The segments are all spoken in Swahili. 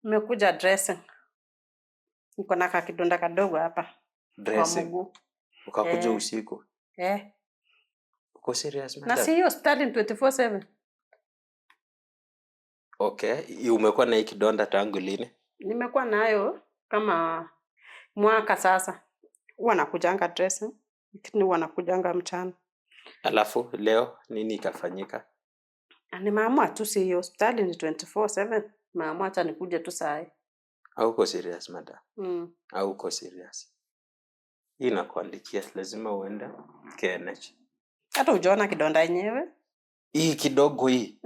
Nimekuja dressing. Niko na kidonda kadogo hapa. Dressing. Kwa mguu. Ukakuja usiku. Uko serious madam? Na si hospitali 24/7. Okay, umekuwa na hii kidonda tangu lini? Nimekuwa nayo kama mwaka sasa. Huwa nakujanga dressing, lakini huwa nakujanga mchana. Alafu leo nini ikafanyika? Nimeamua tu si hospitali ni 24/7. Nimeamua acha nikuje tu saa hii. Hauko serious madam? Hauko serious. Hii nakuandikia lazima uende KNH. Hata hujaona kidonda yenyewe? Hii kidogo hii.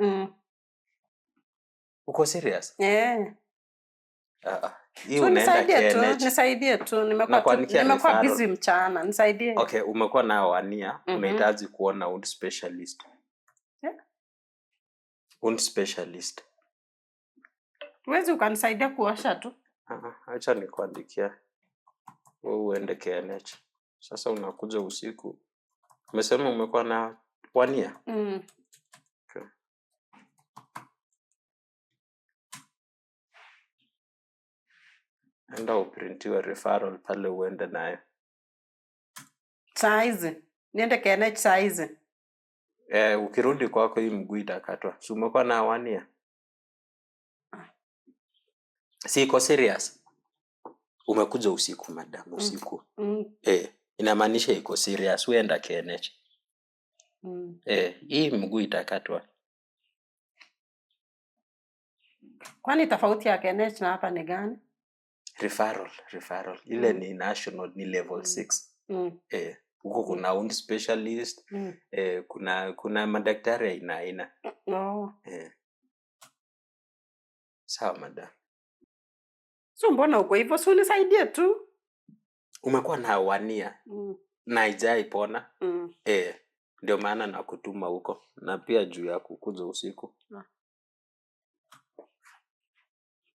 Uko serious? Hii unaenda KNH. Nisaidie tu. Nimekuwa busy mchana. Nisaidie. Okay, umekuwa na wania, unahitaji kuona wound specialist. Wound specialist. Huwezi ukanisaidia kuosha tu? Acha nikuandikia. Wewe uende KNH. Sasa unakuja usiku. Umesema umekuwa na wania? Okay. Enda uprintiwe referral pale uende nayo. Saa hizi? Niende KNH saa hizi? Ukirudi kwako hii mguu itakatwa. Si umekuwa na wania? Si iko serious? Umekuja usiku madam, usiku. Inamaanisha iko serious. Uenda KNH. Hii mguu itakatwa. Kwani tofauti ya KNH na hapa ni gani? Referral. Ile ni national, ni level 6. Huko kuna wound specialist, kuna madaktari aina. Sawa madam. So mbona uko hivyo? Si unisaidie tu. Umekuwa na wania na haijaipona. Ndio maana nakutuma huko na pia juu ya kukuja usiku.